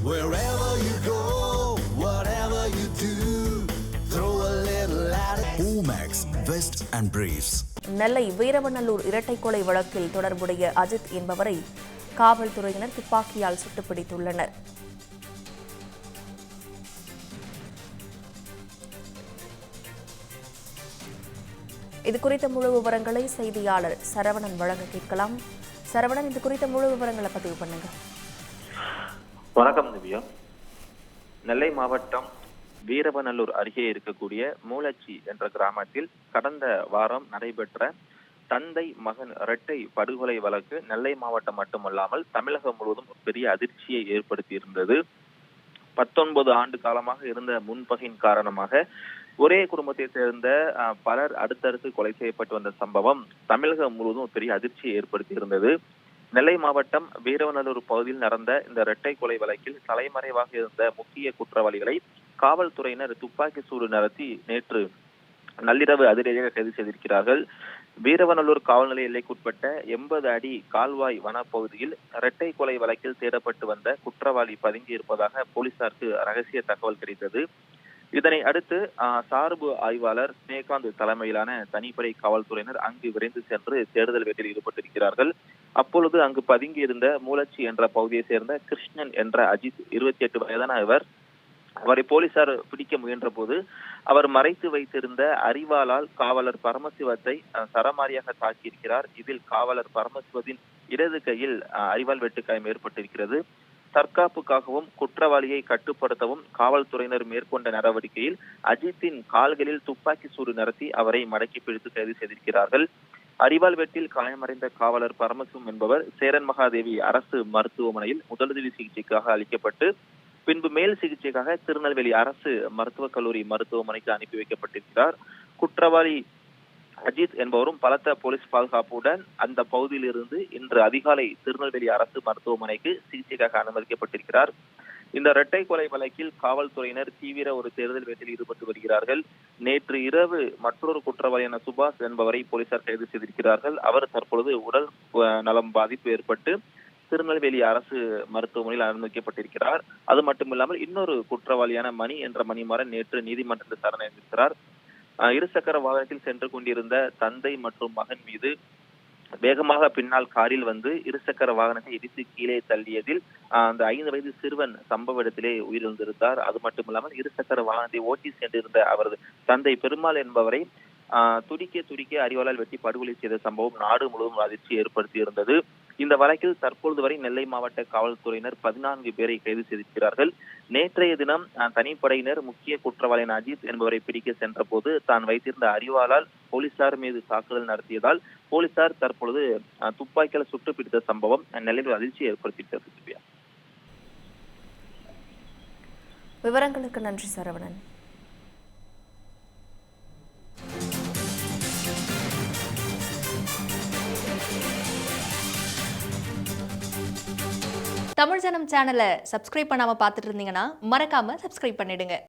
Wherever you go, whatever you do, throw a little at it. Omax, Vest and Briefs. நெல்லை வீரவநல்லூர் இரட்டை கொலை வழக்கில் தொடர்புடைய அஜித் என்பவரை காவல்துறையினர் துப்பாக்கியால் சுட்டுப்பிடித்துள்ளனர். இது குறித்த முழு விவரங்களை செய்தியாளர் சரவணன் வழங்க கேட்கலாம். சரவணன், இது குறித்த முழு விவரங்களை பதிவு பண்ணுங்க. வணக்கம் திவ்யா. நெல்லை மாவட்டம் வீரவநல்லூர் அருகே இருக்கக்கூடிய மூலச்சி என்ற கிராமத்தில் கடந்த வாரம் நடைபெற்ற தந்தை மகன் இரட்டை படுகொலை வழக்கு நெல்லை மாவட்டம் மட்டுமல்லாமல் தமிழகம் முழுவதும் பெரிய அதிர்ச்சியை ஏற்படுத்தியிருந்தது. 19 ஆண்டு காலமாக இருந்த முன்பகையின் காரணமாக ஒரே குடும்பத்தை சேர்ந்த பலர் அடுத்தடுத்து கொலை செய்யப்பட்டு வந்த சம்பவம் தமிழகம் முழுவதும் பெரிய அதிர்ச்சியை ஏற்படுத்தி இருந்தது. நெல்லை மாவட்டம் வீரவநல்லூர் பகுதியில் நடந்த இந்த இரட்டை கொலை வழக்கில் தலைமறைவாக இருந்த முக்கிய குற்றவாளிகளை காவல்துறையினர் துப்பாக்கி சூடு நடத்தி நேற்று நள்ளிரவு அதிரடியாக கைது செய்திருக்கிறார்கள். வீரவநல்லூர் காவல் நிலைய எல்லைக்குட்பட்ட 80 அடி கால்வாய் வனப்பகுதியில் இரட்டை கொலை வழக்கில் தேடப்பட்டு வந்த குற்றவாளி பதுங்கி இருப்பதாக போலீசாருக்கு ரகசிய தகவல் கிடைத்தது. இதனை அடுத்து சார்பு ஆய்வாளர் ஸ்னேகாந்த் தலைமையிலான தனிப்படை காவல்துறையினர் அங்கு விரைந்து சென்று தேடுதல் வேட்டையில் ஈடுபட்டிருக்கிறார்கள். அப்பொழுது அங்கு பதுங்கி இருந்த மூலச்சி என்ற பகுதியை சேர்ந்த கிருஷ்ணன் என்ற அஜித் 28 வயதான அவரை போலீசார் பிடிக்க முயன்ற போது அவர் மறைத்து வைத்திருந்த அரிவாளால் காவலர் பரமசிவத்தை சரமாரியாக தாக்கியிருக்கிறார். இதில் காவலர் பரமசிவத்தின் இடது கையில் அரிவாள் வெட்டுக்காயம் ஏற்பட்டிருக்கிறது. தற்காப்புக்காகவும் குற்றவாளியை கட்டுப்படுத்தவும் காவல்துறையினர் மேற்கொண்ட நடவடிக்கையில் அஜித்தின் கால்களில் துப்பாக்கி சூடு நடத்தி அவரை மடக்கி பிடித்து கைது செய்திருக்கிறார்கள். அரிவாள் வெட்டில் காயமடைந்த காவலர் பரமசிவம் என்பவர் சேரன் மகாதேவி அரசு மருத்துவமனையில் முதலுதவி சிகிச்சைக்காக அளிக்கப்பட்டு பின்பு மேல் சிகிச்சைக்காக திருநெல்வேலி அரசு மருத்துவக் கல்லூரி மருத்துவமனைக்கு அனுப்பி வைக்கப்பட்டிருக்கிறார். குற்றவாளி அஜித் என்பவரும் பலத்த போலீஸ் பாதுகாப்புடன் அந்த பகுதியில் இருந்து இன்று அதிகாலை திருநெல்வேலி அரசு மருத்துவமனைக்கு சிகிச்சைக்காக அனுமதிக்கப்பட்டிருக்கிறார். இந்த இரட்டை கொலை வழக்கில் காவல்துறையினர் தீவிர ஒரு தேடுதல் வேட்டையில் ஈடுபட்டு வருகிறார்கள். நேற்று இரவு மற்றொரு குற்றவாளியான சுபாஷ் என்பவரை போலீசார் கைது செய்திருக்கிறார்கள். அவர் தற்பொழுது உடல் நலம் பாதிப்பு ஏற்பட்டு திருநெல்வேலி அரசு மருத்துவமனையில் அனுமதிக்கப்பட்டிருக்கிறார். அது மட்டுமில்லாமல் இன்னொரு குற்றவாளியான மணி என்ற மணிமாறன் நேற்று நீதிமன்றத்தில் சரணடைந்திருக்கிறார். இருசக்கர வாகனத்தில் சென்று கொண்டிருந்த தந்தை மற்றும் மகன் மீது வேகமாக பின்னால் காரில் வந்து இருசக்கர வாகனத்தை இடித்து கீழே தள்ளியதில் அந்த 5 வயது சிறுவன் சம்பவ இடத்திலே உயிரிழந்திருந்தார். அது மட்டுமில்லாமல் இருசக்கர வாகனத்தை ஓட்டி சென்றிருந்த அவரது தந்தை பெருமாள் என்பவரை துடிக்க அரிவாளால் வெட்டி படுகொலை செய்த சம்பவம் நாடு முழுவதும் அதிர்ச்சி ஏற்படுத்தி இருந்தது. இந்த வழக்கில் தற்பொழுது வரை நெல்லை மாவட்ட காவல்துறையினர் 14 பேரை கைது செய்திருக்கிறார்கள். நேற்றைய தினம் தனிப்படையினர் முக்கிய குற்றவாளியான அஜித் என்பவரை பிடிக்க சென்ற போது தான் வைத்திருந்த அரிவாளால் போலீசார் மீது தாக்குதல் நடத்தியதால் போலீசார் தற்பொழுது துப்பாக்கியால் சுட்டு பிடித்த சம்பவம் நெல்லையில் அதிர்ச்சியை ஏற்படுத்தியிருக்கிறது. விவரங்களுக்கு நன்றி சரவணன். தமிழ் ஜனம் சேனலை சப்ஸ்கிரைப் பண்ணாம பார்த்துட்டு இருந்தீங்கன்னா மறக்காம சப்ஸ்கிரைப் பண்ணிடுங்க.